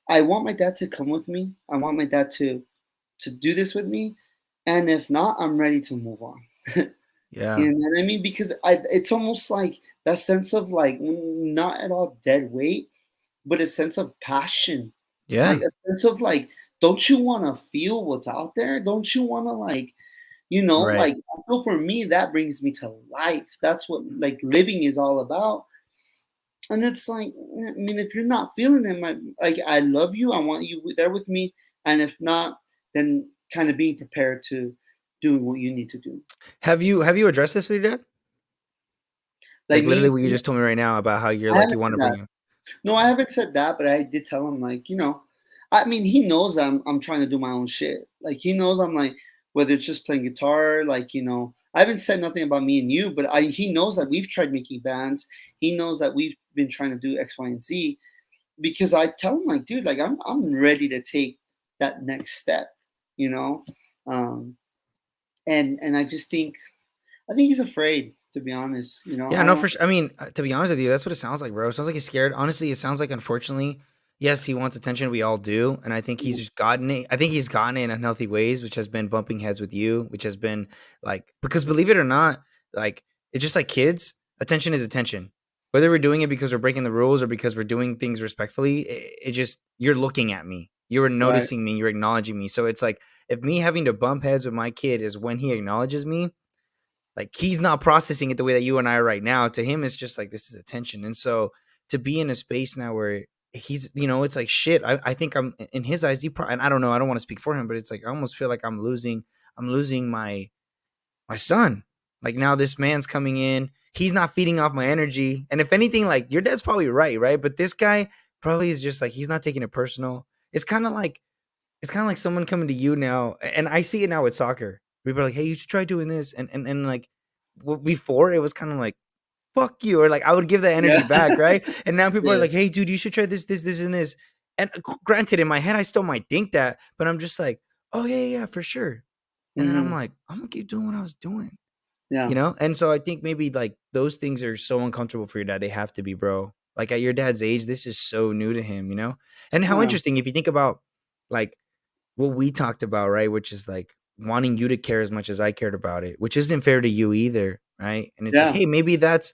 I want my dad to come with me. I want my dad to do this with me. And if not, I'm ready to move on. Yeah. You know what I mean? Because it's almost like that sense of, like, not at all dead weight, but a sense of passion, like Yeah. a sense of, like, don't you want to feel what's out there? Don't you want to, like, Right. like, I feel for me, that brings me to life. That's what, like, living is all about. And it's like, I mean, if you're not feeling it, like, I love you. I want you there with me. And if not, then kind of being prepared to doing what you need to do. Have you addressed this with your dad? Like Like literally me, what you just told me right now about how you're I like you haven't want said to bring that. him. No, I haven't said that, but I did tell him, like, I mean, he knows that I'm trying to do my own shit. Like, he knows I'm like, whether it's just playing guitar, like, I haven't said nothing about me and you, but he knows that we've tried making bands. He knows that we've been trying to do X, Y, and Z because I tell him, like, dude, like, I'm ready to take that next step, you know? Um, and I think he's afraid, to be honest. Yeah, I no, don't. for sure. I mean, to be honest with you, that's what it sounds like, bro. It sounds like he's scared. Honestly, it sounds like, unfortunately, yes, he wants attention. We all do, and I think he's just gotten it. I think he's gotten it in unhealthy ways, which has been bumping heads with you, which has been like because believe it or not, like it's just like kids. Attention is attention. Whether we're doing it because we're breaking the rules or because we're doing things respectfully, it just you're looking at me, you're Right, noticing me, you're acknowledging me. So it's like if me having to bump heads with my kid is when he acknowledges me, like he's not processing it the way that you and I are right now. To him, it's just like this is attention. And so to be in a space now where he's, it's like shit. I think I'm in his eyes. And I don't know. I don't want to speak for him, but it's like I almost feel like I'm losing my son. Like now this man's coming in. He's not feeding off my energy. And if anything, like your dad's probably right, right? But this guy probably is just like he's not taking it personal. It's kind of like someone coming to you now, and I see it now with soccer. People are like, "Hey, you should try doing this," and like before it was kind of like, "Fuck you," or like I would give that energy yeah. back, right? And now people are Yeah. like, "Hey, dude, you should try this, this, this, and this." And granted, in my head, I still might think that, but I'm just like, "Oh yeah, yeah, yeah, for sure." And then I'm Hmm. like, "I'm gonna keep doing what I was doing," Yeah. And so I think maybe like those things are so uncomfortable for your dad. They have to be, bro. Like at your dad's age, this is so new to him. And how Yeah. interesting if you think about like what we talked about, right? Which is like wanting you to care as much as I cared about it, which isn't fair to you either, right? And it's like, Yeah. hey, maybe that's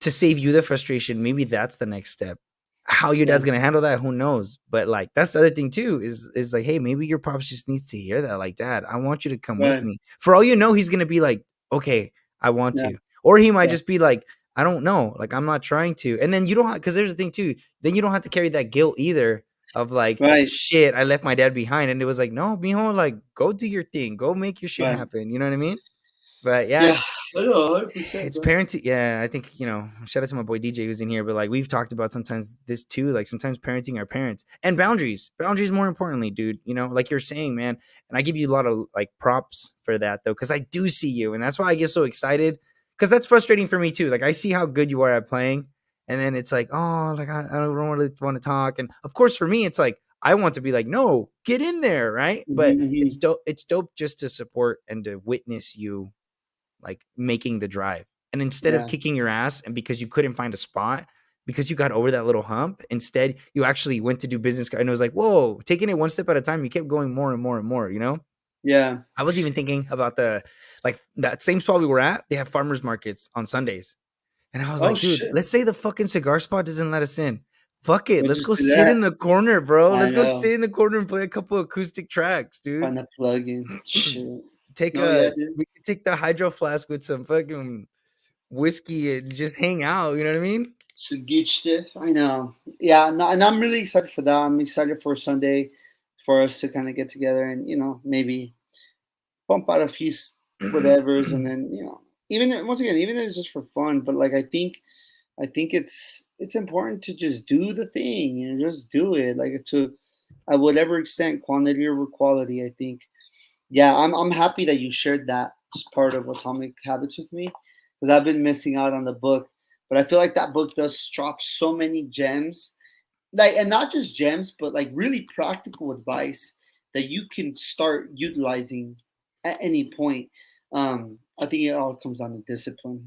to save you the frustration. Maybe that's the next step. How your Yeah. dad's gonna handle that, who knows? But like that's the other thing too, is like, hey, maybe your pops just needs to hear that. Like, dad, I want you to come with Right. me. For all you know, he's gonna be like, okay, I want Yeah. to. Or he might Yeah. just be like, I don't know. Like, I'm not trying to. And then you don't have because there's the thing too, then you don't have to carry that guilt either of like, Right. shit, I left my dad behind. And it was like, no, mijo, like go do your thing. Go make your shit Right. happen. You know what I mean? But yeah, Yeah. it's I know, 100%, it's bro. parenting. Yeah, I think Shout out to my boy DJ who's in here, but like we've talked about sometimes this too. Like sometimes parenting our parents and boundaries more importantly, dude. Like you're saying, man. And I give you a lot of like props for that though, because I do see you, and that's why I get so excited. Because that's frustrating for me too. Like I see how good you are at playing, and then it's like, oh, like I don't really want to talk. And of course, for me, it's like I want to be like, no, get in there, right? But Mhm, it's mhm. dope. It's dope just to support and to witness you like making the drive. And instead of Yeah. kicking your ass and because you couldn't find a spot, because you got over that little hump, instead you actually went to do business and it was like, whoa, taking it one step at a time, you kept going more and more and more, you know? Yeah. I was even thinking about the like that same spot we were at, they have farmers markets on Sundays. And I was Oh like, dude, shit. let's say the fucking cigar spot doesn't let us in. Fuck it. We Let's just go do sit in that. the corner, bro. I Let's go know. sit in the corner and play a couple acoustic tracks, dude. Find that plug in. Shit. Take No, yeah, a dude. we could take the hydro flask with some fucking whiskey and just hang out, you know what I mean? Some good stuff. I know. Yeah, no, and I'm really excited for that. I'm excited for Sunday for us to kind of get together and, maybe bump out a few whatevers, and then, once again, even if it's just for fun, but like I think it's important to just do the thing, just do it, like, to at whatever extent, quantity over quality. I think, yeah, I'm happy that you shared that as part of Atomic Habits with me, because I've been missing out on the book. But I feel like that book does drop so many gems, like, and not just gems, but like really practical advice that you can start utilizing at any point. I think it all comes down to discipline.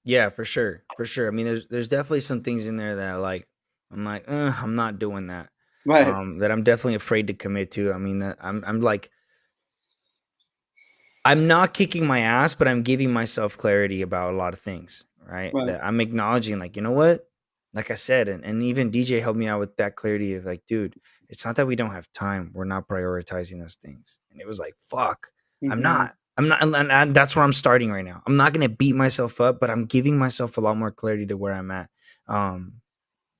Yeah, for sure. For sure. I mean, there's definitely some things in there that like I'm like, I'm not doing that. Right, That I'm definitely afraid to commit to. I mean, that I'm like I'm not kicking my ass, but I'm giving myself clarity about a lot of things, right? right. That I'm acknowledging, like, you know what? Like I said, and even DJ helped me out with that clarity of like, dude, it's not that we don't have time. We're not prioritizing those things. And it was like, fuck, I'm Hmm. not. I'm not. And that's where I'm starting right now. I'm not going to beat myself up, but I'm giving myself a lot more clarity to where I'm at. Um,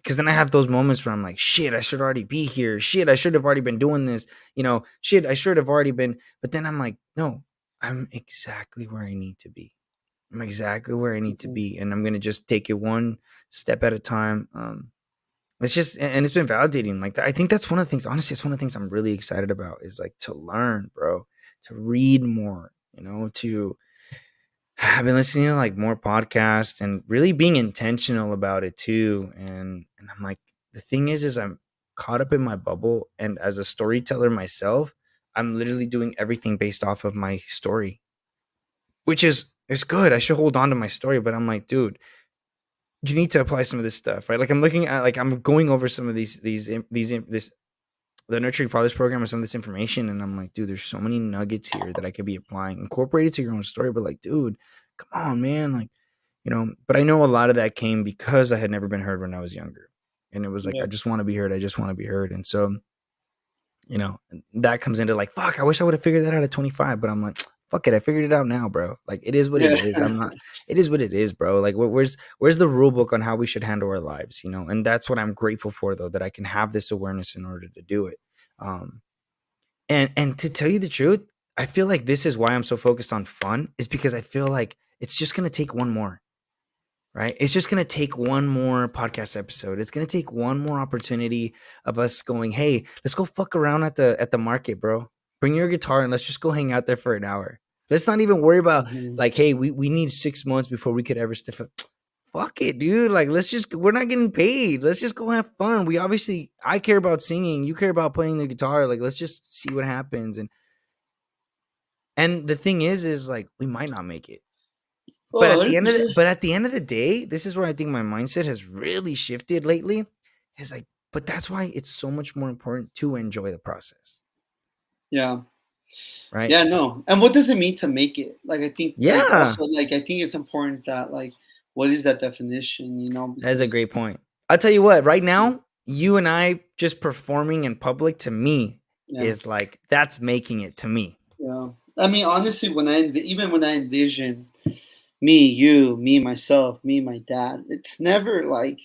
because then I have those moments where I'm like, shit, I should already be here. Shit, I should have already been doing this. Shit, I should have already been. But then I'm like, no, I'm exactly where I need to be. I'm exactly where I need to Hmm. be. And I'm going to just take it one step at a time. It's just, and it's been validating. Like, I think that's one of the things, honestly, it's one of the things I'm really excited about is like to learn, bro, to read more, to I've been listening to like more podcasts and really being intentional about it too. And I'm like, the thing is I'm caught up in my bubble. And as a storyteller myself, I'm literally doing everything based off of my story, which is it's good. I should hold on to my story, but I'm like, dude, you need to apply some of this stuff, right? Like I'm looking at like I'm going over some of this the nurturing fathers program or some of this information, and I'm like, dude, there's so many nuggets here that I could be applying, incorporated to your own story. But like, dude, come on, man, like but I know a lot of that came because I had never been heard when I was younger. And it was like, Yeah. I just want to be heard. I just want to be heard. And so, that comes into like, fuck, I wish I would have figured that out at 25. But I'm like, fuck it. I figured it out now, bro. Like, it is what it Yeah. is. I'm not, it is what it is, bro. Like, where's the rule book on how we should handle our lives, And that's what I'm grateful for, though, that I can have this awareness in order to do it. Um, and to tell you the truth, I feel like this is why I'm so focused on fun, is because I feel like it's just going to take one more. Right? It's just gonna take one more podcast episode. It's gonna take one more opportunity of us going, "Hey, let's go fuck around at the market, bro. Bring your guitar and let's just go hang out there for an hour. Let's not even worry about Mhm. like, hey, we need 6 months before we could ever stiff up. Fuck it, dude. Like, we're not getting paid. Let's just go have fun. I care about singing. You care about playing the guitar. Like, let's just see what happens. And the thing is like, we might not make it. Oh, But at the end of the 100%. but at the end of the day, this is where I think my mindset has really shifted lately. Is like, but that's why it's so much more important to enjoy the process, Yeah. right? Yeah, no. And what does it mean to make it? Like, I think, like, Yeah, also, like, I think it's important that, like, what is that definition, that is a because, great point. I'll tell you what, right now, you and I just performing in public to me yeah, is like that's making it to me. yeah. I mean, honestly, even when I envision me, you, me, myself, me, my dad, it's never like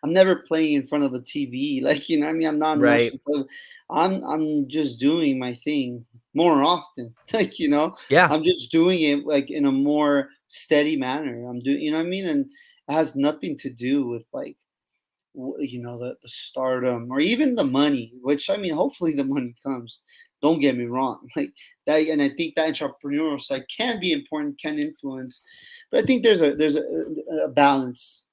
I'm never playing in front of the TV. Like, what I mean? I'm not on Right. national television. I'm just doing my thing more often. Like, Yeah. I'm just doing it like in a more steady manner. I'm doing, what I mean? And it has nothing to do with like the stardom or even the money, which, I mean, hopefully the money comes. Don't get me wrong. Like that, and I think that entrepreneurial side can be important, can influence, but I think there's a balance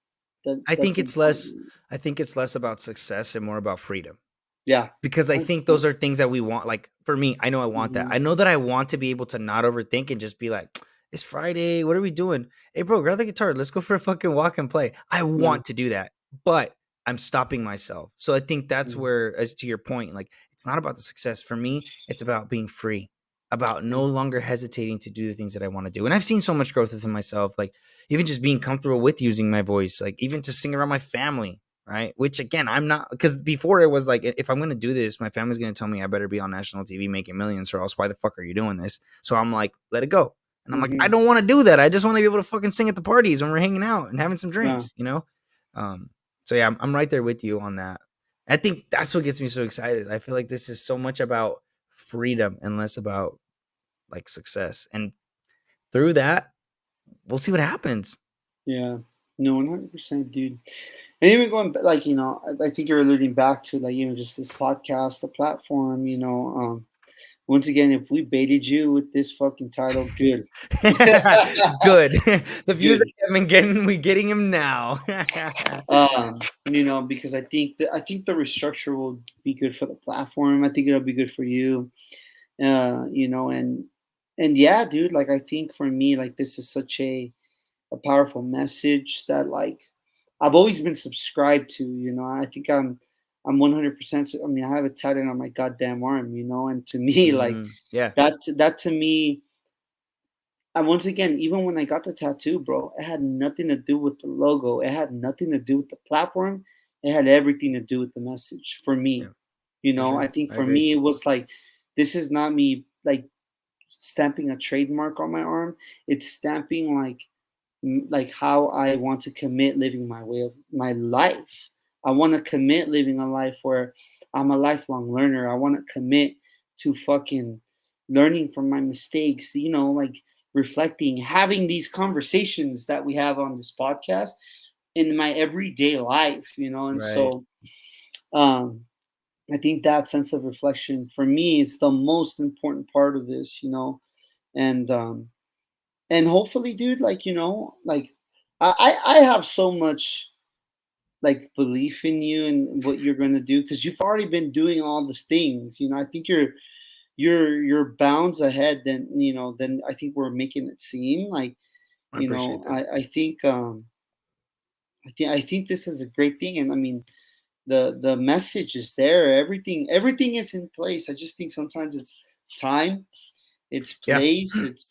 I that's think it's less important. I think it's less about success and more about freedom. Yeah. Because I think those 100%. are things that we want. Like for me, I know I want that. I Mhm. know that I want to be able to not overthink and just be like, It's Friday. What are we doing? Hey, bro, grab the guitar. Let's go for a fucking walk and play. I Yeah. want to do that, but I'm stopping myself. So I think that's Mm. where, as to your point, like it's not about the success. For me, it's about being free, about Yeah. no longer hesitating to do the things that I want to do. And I've seen so much growth within myself, like even just being comfortable with using my voice, like even to sing around my family, right? Which again, I'm not, because before it was like, if I'm going to do this, my family's going to tell me I better be on national TV making millions, or else why the fuck are you doing this? So I'm like, let it go. And I'm like, I Hmm. don't want to do that. I just want to be able to fucking sing at the parties when we're hanging out and having some Yeah. drinks, you know? Um, so yeah, I'm right there with you on that. I think that's what gets me so excited. I feel like this is so much about freedom and less about like success. And through that, we'll see what happens. Yeah. No, 100%, dude. And even going like, I think you're alluding back to like, just this podcast, the platform, once again, if we baited you with this fucking title, good. Good. The views that Good. I've been getting, we getting them now. Because I think the restructure will be good for the platform. I think it'll be good for you. And yeah, dude, like I think for me, like this is such a powerful message that like I've always been subscribed to. I think I'm 100%. I mean, I have it tatted on my goddamn arm. And to me, like Yeah, that to me, and once again, even when I got the tattoo, bro, it had nothing to do with the logo. It had nothing to do with the platform. It had everything to do with the message for yeah, me. for sure. I think I for agree. me, it was like, this is not me like stamping a trademark on my arm. It's stamping like how I want to commit living my way of my life. I want to commit living a life where I'm a lifelong learner. I want to commit to fucking learning from my mistakes, like reflecting, having these conversations that we have on this podcast in my everyday life, and Right. so um I think that sense of reflection for me is the most important part of this, and hopefully, dude, like like I have so much like belief in you and what you're gonna do because you've already been doing all these things. I think you're bounds ahead than I think we're making it seem. Like, I appreciate that. I think this is a great thing, and I mean the message is there. Everything is in place. I just think sometimes it's time, it's Yeah. place, it's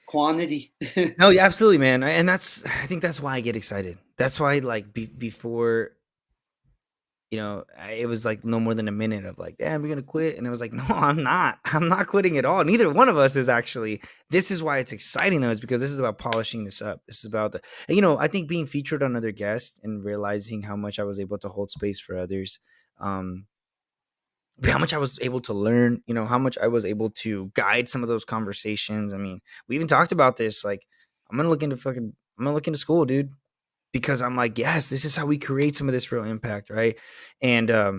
quantity. No, yeah, absolutely, man. And I think that's why I get excited. That's why, like, before, it was like no more than a minute of like, damn, we're gonna quit. And I was like, no, I'm not. I'm not quitting at all. Neither one of us is actually. This is why it's exciting though, is because this is about polishing this up. This is about and, I think being featured on other guests and realizing how much I was able to hold space for others. Um, how much I was able to learn, how much I was able to guide some of those conversations. I mean, we even talked about this. Like, I'm gonna look into school, dude, because I'm like, yes, this is how we create some of this real impact, right? And I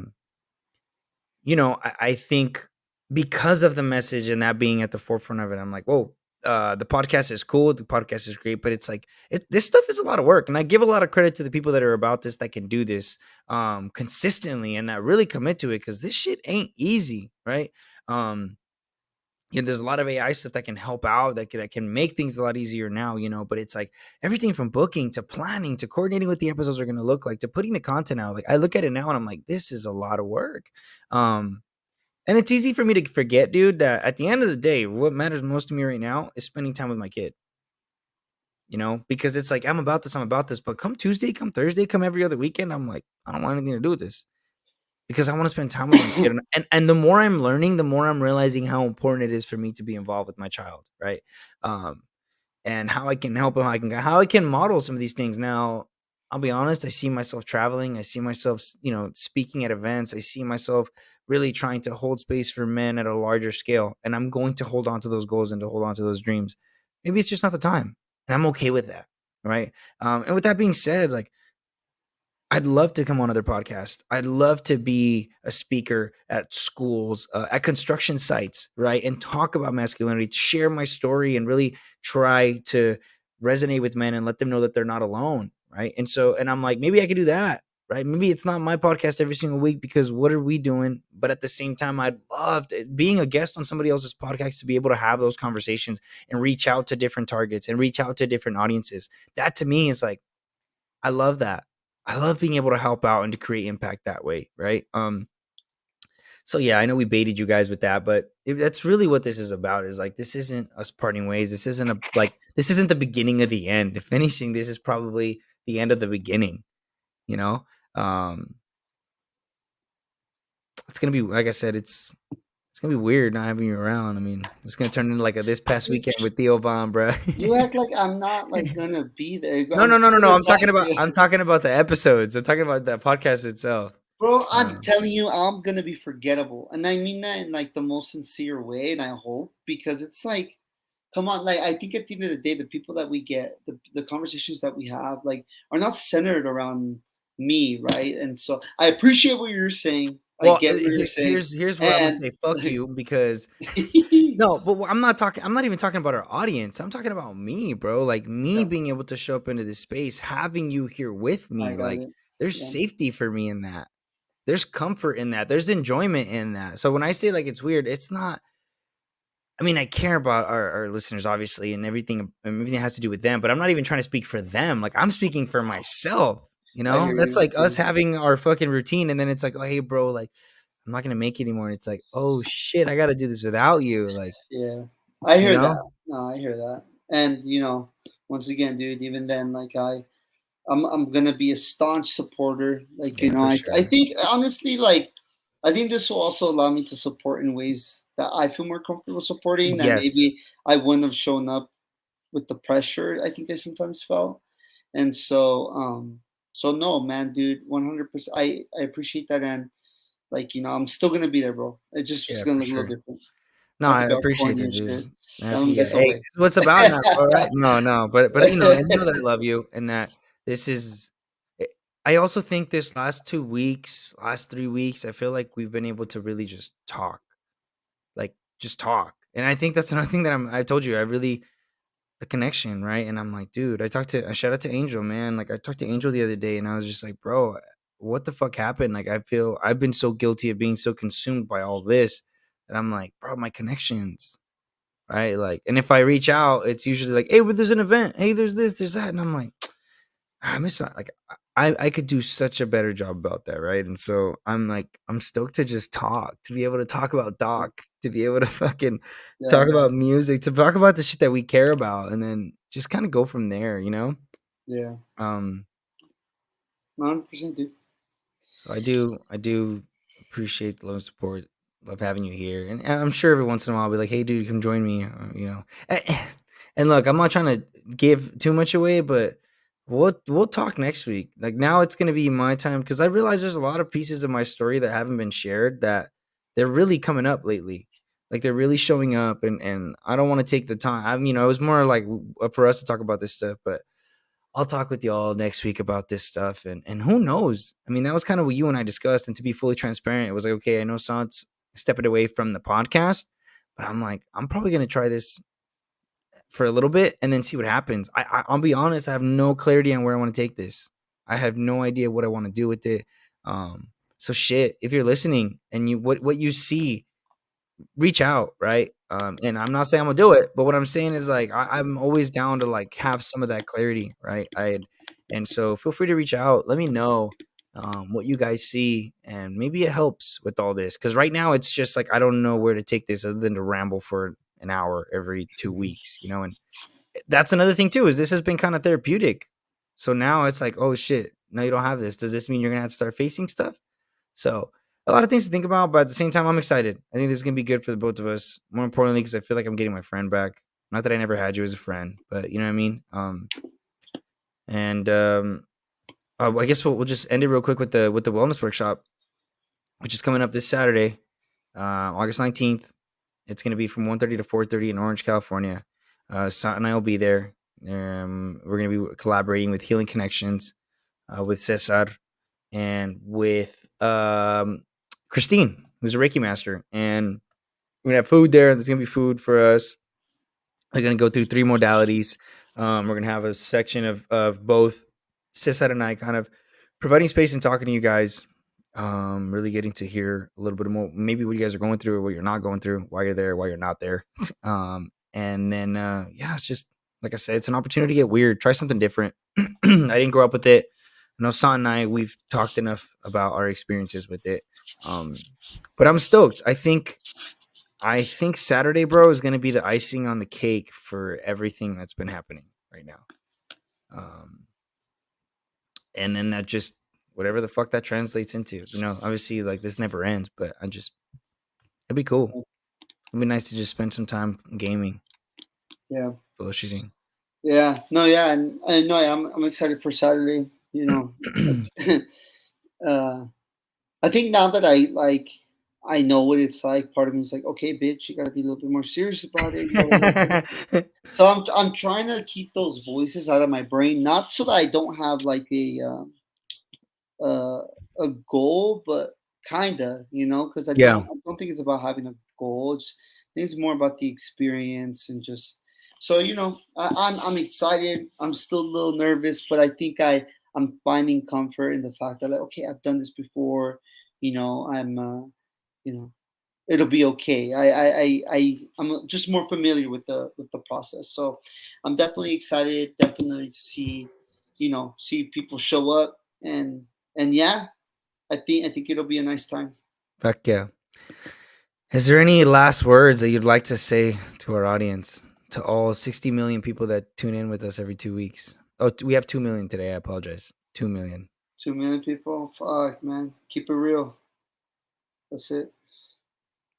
think because of the message and that being at the forefront of it, I'm like, whoa, the podcast is cool, the podcast is great, but it's like this stuff is a lot of work, and I give a lot of credit to the people that are about this, that can do this consistently and that really commit to it, because this shit ain't easy, right? Um, there's a lot of AI stuff that can help out, that can make things a lot easier now, but it's like everything from booking to planning to coordinating what the episodes are going to look like to putting the content out. Like, I look at it now and I'm like, this is a lot of work. Um, and it's easy for me to forget, dude, that at the end of the day, what matters most to me right now is spending time with my kid, because it's like, I'm about this, but come Tuesday, come Thursday, come every other weekend, I'm like, I don't want anything to do with this, because I want to spend time with my kid. And the more I'm learning, the more I'm realizing how important it is for me to be involved with my child, right? Um, and how I can help him, how I can model some of these things. Now, I'll be honest, I see myself traveling, I see myself, speaking at events, I see myself really trying to hold space for men at a larger scale, and I'm going to hold on to those goals and to hold on to those dreams. Maybe it's just not the time, and I'm okay with that, right? And with that being said, like, I'd love to come on other podcasts. I'd love to be a speaker at schools, at construction sites, right? And talk about masculinity, share my story, and really try to resonate with men and let them know that they're not alone, right? And I'm like, maybe I could do that, right? Maybe it's not my podcast every single week because what are we doing? But at the same time, I'd love being a guest on somebody else's podcast to be able to have those conversations and reach out to different targets and reach out to different audiences. That to me is like, I love that. I love being able to help out and to create impact that way, right? So yeah, I know we baited you guys with that, but that's really what this is about. Is like this isn't us parting ways. This isn't a like this isn't the beginning of the end. If anything, this is probably the end of the beginning. You know, um, it's gonna be like I said. It's gonna be weird not having you around. I mean, it's gonna turn into like a this past weekend with Theo Von, bro. You act like I'm not like gonna be there. No, I'm no, no, no, still no. gonna I'm talk talking to about you. I'm talking about the episodes. I'm talking about that podcast itself. Bro, I'm Um, telling you, I'm gonna be forgettable. And I mean that in like the most sincere way, and I hope because it's like, come on, like I think at the end of the day, the people that we get, the conversations that we have, like, are not centered around me, right? And so I appreciate what you're saying. I well, get what you're saying. here's where I'm gonna And say fuck like, you because no, but I'm not talking. I'm not even talking about our audience. I'm talking about me, bro. Like me yeah, being able to show up into this space, having you here with I me. got Like it. there's Yeah. safety for me in that. There's comfort in that. There's enjoyment in that. So when I say like it's weird, it's not. I mean, I care about our listeners, obviously, and everything has to do with them. But I'm not even trying to speak for them. Like I'm speaking for myself. You I know, hear that's you. like Yeah. us having our fucking routine, and then it's like, oh hey, bro, like I'm not gonna make it anymore. And it's like, oh shit, I got to do this without you. Like, Yeah. I you hear know, that. No, I hear that. And once again, dude, even then, like I'm gonna be a staunch supporter. Like, yeah, for I sure. think honestly, like I think this will also allow me to support in ways that I feel more comfortable supporting that Yes. maybe I wouldn't have shown up with the pressure I think I sometimes felt. And so no, man, dude, 100%. I appreciate that, and like I'm still gonna be there, bro. It just is Yeah, gonna for look a little sure. different. No, Not to I be all appreciate corny that, and dude. shit. That's I'm yeah. best Hey, away. it's what it's about now, bro, right? No, no, but you know, and you know that I love you and that this is eh, I also think this last 2 weeks, last 3 weeks, I feel like we've been able to really just talk, like, just talk, and I think that's another thing that I told you, I really the connection, right? And I'm like, dude, I shout out to Angel, man. Like I talked to Angel the other day and I was just like, bro, what the fuck happened? Like I feel I've been so guilty of being so consumed by all this that I'm like, bro, my connections, right? Like, and if I reach out, it's usually like, hey, but there's an event. Hey, there's this, there's that. And I'm like, I miss like I could do such a better job about that, right? And so I'm like, I'm stoked to just talk, to be able to talk about Doc, to be able to fucking Yeah, talk about music, to talk about the shit that we care about, and then just kind of go from there, you know? yeah, Um, 100%, dude. So I do appreciate the love and support, love having you here, and I'm sure every once in a while I'll be like, "Hey, dude, come join me," you know. And look, I'm not trying to give too much away, but we'll talk next week. Like now, it's gonna be my time because I realize there's a lot of pieces of my story that haven't been shared that they're really coming up lately. Like they're really showing up, and I don't want to take the time. It was more like for us to talk about this stuff, but I'll talk with y'all next week about this stuff, and who knows? I mean, that was kind of what you and I discussed, and to be fully transparent, it was like, okay, I know Sant's stepping away from the podcast, but I'm like, I'm probably gonna try this for a little bit and then see what happens. I'll be honest, I have no clarity on where I want to take this. I have no idea what I want to do with it. So shit, if you're listening and what you see, reach out, right? And I'm not saying I'm gonna do it, but what I'm saying is like I'm always down to like have some of that clarity, right? And so feel free to reach out. Let me know what you guys see, and maybe it helps with all this. Because right now it's just like I don't know where to take this other than to ramble for an hour every 2 weeks, you know. And that's another thing too is this has been kind of therapeutic. So now it's like, oh shit, now you don't have this. Does this mean you're gonna have to start facing stuff? So a lot of things to think about, but at the same time, I'm excited. I think this is gonna be good for the both of us. More importantly, because I feel like I'm getting my friend back. Not that I never had you as a friend, but you know what I mean. And I guess we'll just end it real quick with the wellness workshop, which is coming up this Saturday, August 19th. It's gonna be from 1:30 to 4:30 in Orange, California. Sant and I will be there. We're gonna be collaborating with Healing Connections, with Cesar and with Christine, who's a Reiki master. And we're gonna have food there. There's gonna be food for us. We're gonna go through 3 modalities. We're gonna have a section of both Cesar and I kind of providing space and talking to you guys. Really getting to hear a little bit more, maybe what you guys are going through, or what you're not going through, why you're there, why you're not there. And then yeah, it's just like I said, it's an opportunity to get weird, try something different. I didn't grow up with it. I know Son and I, we've talked enough about our experiences with it. Um, but I'm stoked. I think Saturday, bro, is gonna be the icing on the cake for everything that's been happening right now. Um, and then that just whatever the fuck that translates into, obviously like this never ends, but it'd be cool. It'd be nice to just spend some time gaming, Yeah. bullshitting. Yeah. No, yeah, and no, yeah, I'm excited for Saturday. You know, uh, I think now that I know what it's like. Part of me is like, okay, bitch, you gotta be a little bit more serious about it. You gotta So I'm trying to keep those voices out of my brain, not so that I don't have like uh, a goal, but kinda, because Yeah, I don't think it's about having a goal. I think it's more about the experience and just so I'm excited. I'm still a little nervous, but I think I'm finding comfort in the fact that like okay, I've done this before. I'm you know it'll be okay. I'm just more familiar with the process, so I'm definitely excited. Definitely to see people show up and yeah, I think it'll be a nice time. fuck yeah. Is there any last words that you'd like to say to our audience, to all 60 million people that tune in with us every 2 weeks? Oh, we have 2 million today. I apologize. 2 million. 2 million people, fuck man, keep it real. That's it.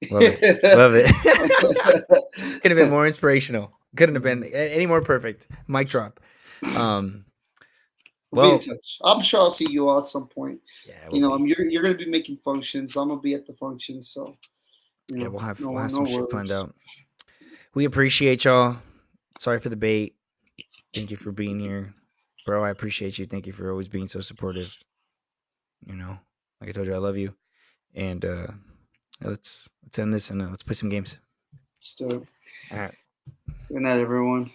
Love it. Love it. Could have been more inspirational. Couldn't have been any more perfect. Mic drop. Um, We'll be in well, touch. I'm sure I'll see you all at some point. yeah, we'll be. You're gonna be making functions. I'm gonna be at the functions, so Yeah, we'll have we'll no have no some shit planned worries. out. We appreciate y'all. Sorry for the bait. Thank you for being here, bro. I appreciate you. Thank you for always being so supportive. You know, like I told you, I love you. And let's end this and let's play some games. Still, All right. good night, everyone.